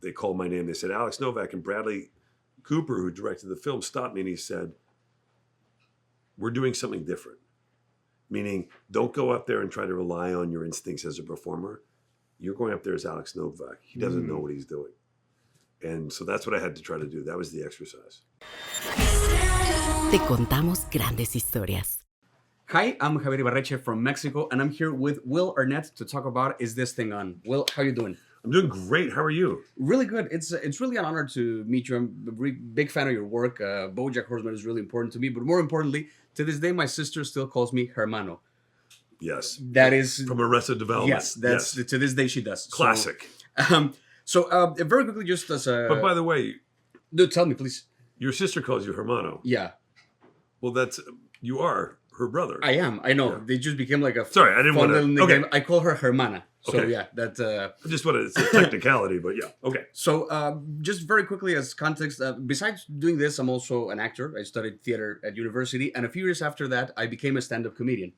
they called my name. They said, Alex Novak, and Bradley Cooper, who directed the film, stopped me and he said, we're doing something different. Meaning, don't go up there and try to rely on your instincts as a performer. You're going up there as Alex Novak. He doesn't know what he's doing. And so that's what I had to try to do. That was the exercise. Te contamos grandes historias. Hi, I'm Javier Ibarreche from Mexico, and I'm here with Will Arnett to talk about Is This Thing On? Will, how you doing? I'm doing great. How are you? Really good. It's really an honor to meet you. I'm a big fan of your work. BoJack Horseman is really important to me, but more importantly, to this day, my sister still calls me hermano. Yes. That is... From Arrested Development. Yes, that's to this day she does. Classic. So very quickly, just as a... But by the way... No, tell me, please. Your sister calls you hermano. Yeah. Well, you are her brother. I am. I know. Yeah. They just became like a... Sorry, I didn't want to... Okay. I call her hermana. So okay. Yeah, that... I just wanted... It's a technicality, but yeah. Okay. So just very quickly as context, besides doing this, I'm also an actor. I studied theater at university. And a few years after that, I became a stand-up comedian.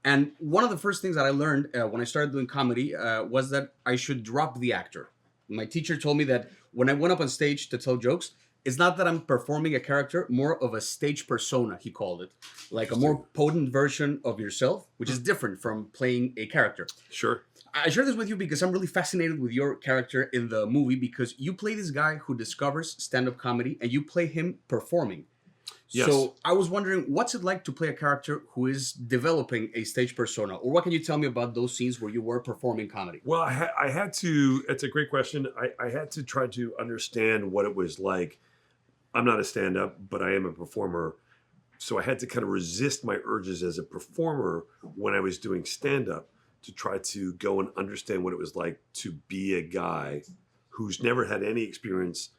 And one of the first things that I learned when I started doing comedy was that I should drop the actor. My teacher told me that when I went up on stage to tell jokes, it's not that I'm performing a character, more of a stage persona, he called it. Like a more potent version of yourself, which is different from playing a character. Sure. I share this with you because I'm really fascinated with your character in the movie because you play this guy who discovers stand-up comedy and you play him performing. Yes. So I was wondering, what's it like to play a character who is developing a stage persona? Or what can you tell me about those scenes where you were performing comedy? Well, I had to, it's a great question. I had to try to understand what it was like. I'm not a stand-up, but I am a performer. So I had to kind of resist my urges as a performer when I was doing stand-up to try to go and understand what it was like to be a guy who's never had any experience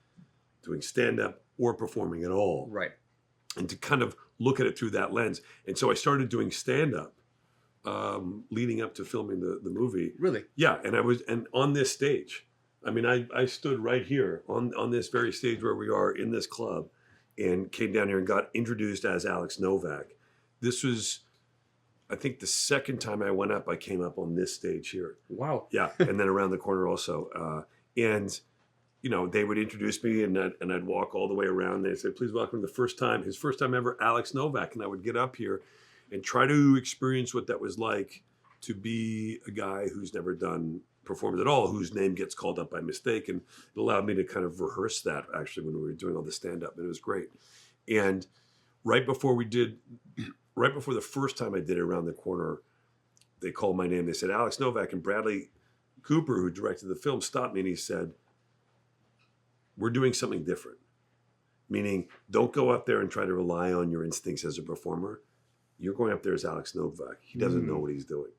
doing stand-up or performing at all. Right. And to kind of look at it through that lens. And so I started doing stand-up leading up to filming the movie. Really? Yeah, and on this stage. I mean, I stood right here on this very stage where we are in this club and came down here and got introduced as Alex Novak. This was, I think, the second time I went up, I came up on this stage here. Wow. Yeah, and then around the corner also. And, you know, they would introduce me and I'd walk all the way around. They'd say, please welcome his first time ever, Alex Novak. And I would get up here and try to experience what that was like to be a guy who's never performed at all, whose name gets called up by mistake. And it allowed me to kind of rehearse that actually when we were doing all the stand-up, and it was great. And right before the first time I did it around the corner, they called my name. They said, Alex Novak, and Bradley Cooper, who directed the film, stopped me and he said, we're doing something different. Meaning, don't go up there and try to rely on your instincts as a performer. You're going up there as Alex Novak. He doesn't know what he's doing.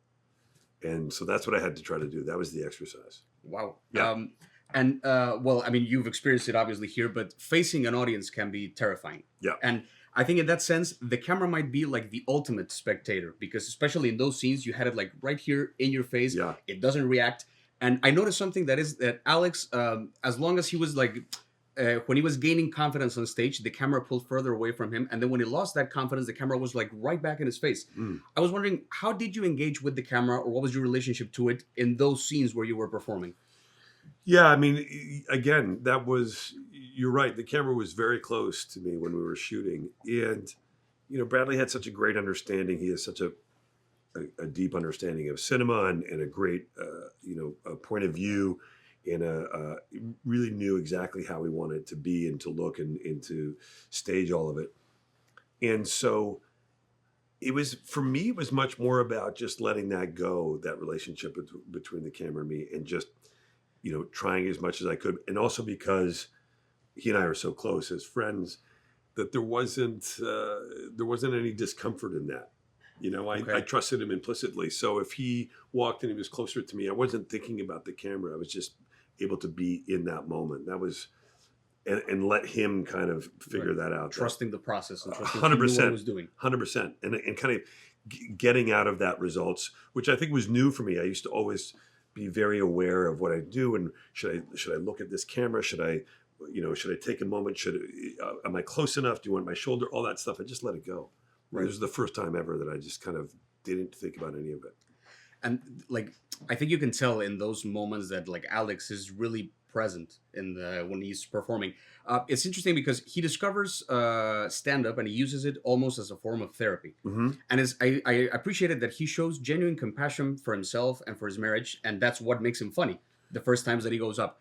And so that's what I had to try to do. That was the exercise. Wow. Yeah. Well, I mean, you've experienced it obviously here, but facing an audience can be terrifying. Yeah. And I think in that sense, the camera might be like the ultimate spectator because especially in those scenes, you had it like right here in your face. Yeah. It doesn't react. And I noticed something that Alex, as long as he was like, when he was gaining confidence on stage, the camera pulled further away from him. And then when he lost that confidence, the camera was like right back in his face. I was wondering, how did you engage with the camera or what was your relationship to it in those scenes where you were performing? Yeah, I mean, again, you're right. The camera was very close to me when we were shooting. And, you know, Bradley had such a great understanding. He has such a deep understanding of cinema and a great, a point of view. And really knew exactly how we wanted it to be and to look and to stage all of it. And so for me, it was much more about just letting that go, that relationship between the camera and me, and just, you know, trying as much as I could. And also because he and I are so close as friends that there wasn't any discomfort in that. You know, I trusted him implicitly. So if he walked and he was closer to me, I wasn't thinking about the camera. I was just able to be in that moment. That was, and let him kind of figure that out. Trusting the process and trusting 100%, what he was doing. 100%. And kind of getting out of that results, which I think was new for me. I used to always be very aware of what I do. And should I look at this camera? Should I take a moment? Am I close enough? Do you want my shoulder? All that stuff. I just let it go. Right. This was the first time ever that I just kind of didn't think about any of it. And like, I think you can tell in those moments that like Alex is really present in the when he's performing. It's interesting because he discovers stand up and he uses it almost as a form of therapy. Mm-hmm. And I appreciated that he shows genuine compassion for himself and for his marriage, and that's what makes him funny the first times that he goes up.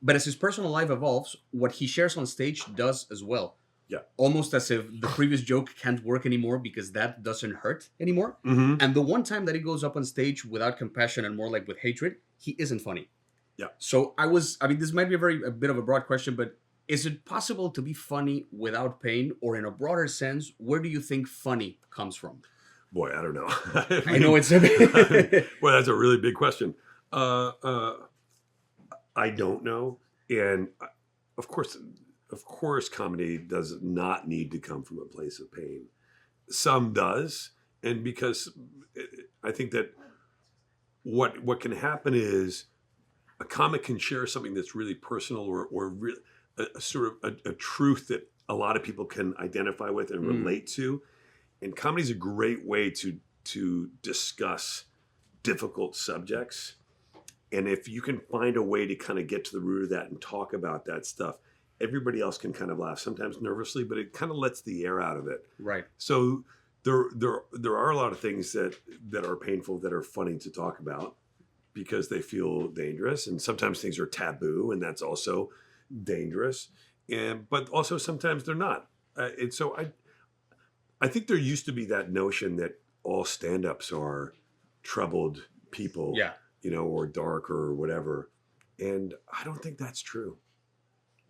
But as his personal life evolves, what he shares on stage does as well. Yeah. Almost as if the previous joke can't work anymore because that doesn't hurt anymore. Mm-hmm. And the one time that he goes up on stage without compassion and more like with hatred, he isn't funny. Yeah. So I mean, this might be a bit of a broad question, but is it possible to be funny without pain? Or in a broader sense, where do you think funny comes from? Boy, I don't know. I know it's a well, that's a really big question. I don't know. And of course, comedy does not need to come from a place of pain. Some does. And because I think that what can happen is a comic can share something that's really personal or really a sort of a truth that a lot of people can identify with and relate to. And comedy is a great way to discuss difficult subjects. And if you can find a way to kind of get to the root of that and talk about that stuff, everybody else can kind of laugh, sometimes nervously, but it kind of lets the air out of it. Right. So there are a lot of things that are painful that are funny to talk about because they feel dangerous. And sometimes things are taboo, and that's also dangerous. But also sometimes they're not. And so I think there used to be that notion that all stand-ups are troubled people, Yeah. Or dark or whatever. And I don't think that's true.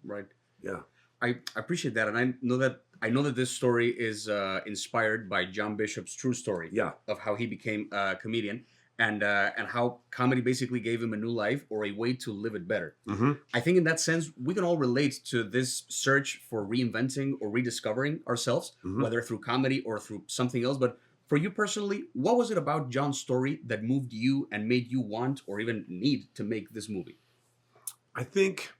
Right. Yeah. I appreciate that. And I know that this story is inspired by John Bishop's true story. Yeah. Of how he became a comedian and how comedy basically gave him a new life or a way to live it better. Mm-hmm. I think in that sense, we can all relate to this search for reinventing or rediscovering ourselves, whether through comedy or through something else. But for you personally, what was it about John's story that moved you and made you want or even need to make this movie? I think,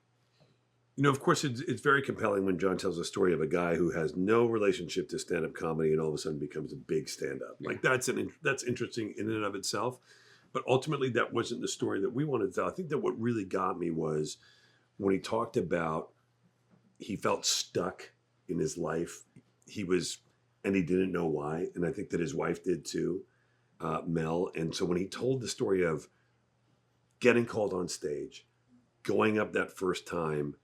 of course, it's very compelling when John tells a story of a guy who has no relationship to stand-up comedy and all of a sudden becomes a big stand-up. Yeah. Like that's interesting in and of itself. But ultimately, that wasn't the story that we wanted to tell. I think that what really got me was when he talked about he felt stuck in his life. And he didn't know why. And I think that his wife did too, Mel. And so when he told the story of getting called on stage, going up that first time,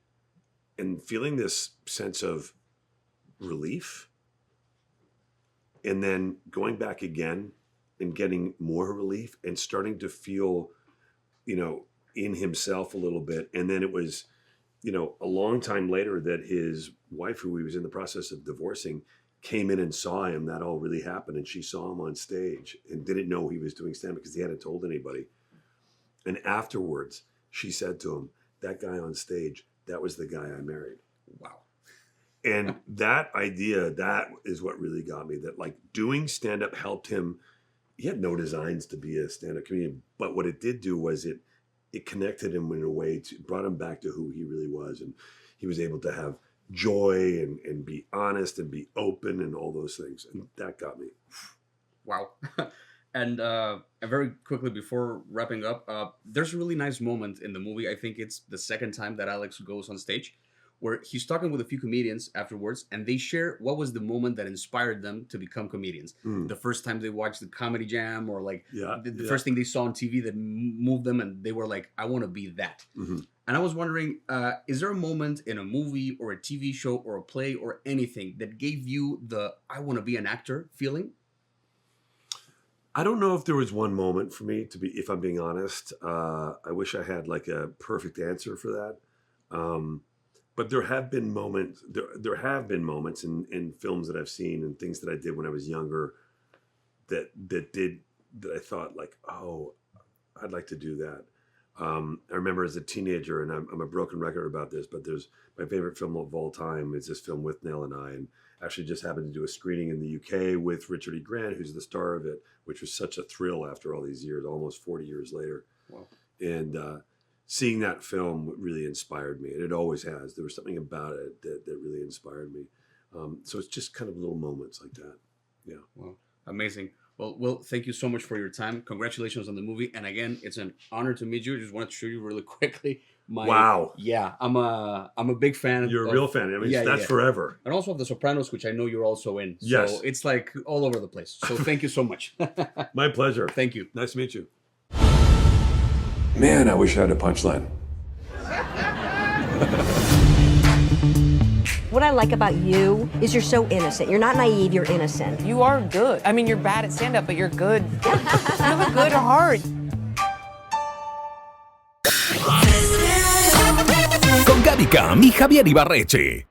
and feeling this sense of relief, and then going back again and getting more relief and starting to feel, in himself a little bit. And then it was, a long time later that his wife, who he was in the process of divorcing, came in and saw him. That all really happened. And she saw him on stage and didn't know he was doing stand-up because he hadn't told anybody. And afterwards, she said to him, "That guy on stage, that was the guy I married." Wow. And that idea, that is what really got me, that like doing stand-up helped him. He had no designs to be a stand-up comedian, but what it did do was it connected him in a way brought him back to who he really was. And he was able to have joy and be honest and be open and all those things. And that got me. Wow. And very quickly before wrapping up, there's a really nice moment in the movie. I think it's the second time that Alex goes on stage, where he's talking with a few comedians afterwards, and they share what was the moment that inspired them to become comedians. The first time they watched the Comedy Jam, or like the first thing they saw on TV that moved them, and they were like, "I want to be that." Mm-hmm. And I was wondering, is there a moment in a movie or a TV show or a play or anything that gave you the "I want to be an actor" feeling? I don't know if there was one moment for me if I'm being honest. I wish I had like a perfect answer for that. But there have been moments. There have been moments in films that I've seen and things that I did when I was younger that I thought like, oh, I'd like to do that. I remember as a teenager, and I'm a broken record about this, but there's my favorite film of all time is this film With Nell and I, and actually just happened to do a screening in the UK with Richard E. Grant, who's the star of it, which was such a thrill after all these years, almost 40 years later. Wow. And seeing that film really inspired me, and it always has. There was something about it that really inspired me. So it's just kind of little moments like that. Yeah. Wow. Amazing. Well, Will, thank you so much for your time. Congratulations on the movie. And again, it's an honor to meet you. I just wanted to show you really quickly Wow. Yeah, I'm a big fan. You're a of- real fan. I mean, yeah, that's yeah. forever. And also of The Sopranos, which I know you're also in. So Yes. it's like all over the place. So thank you so much. My pleasure. Thank you. Nice to meet you. Man, I wish I had a punchline. What I like about you is you're so innocent. You're not naive, you're innocent. You are good. I mean, you're bad at stand-up, but you're good. You have a good heart. Con Gaby Cam y Javier Ibarreche.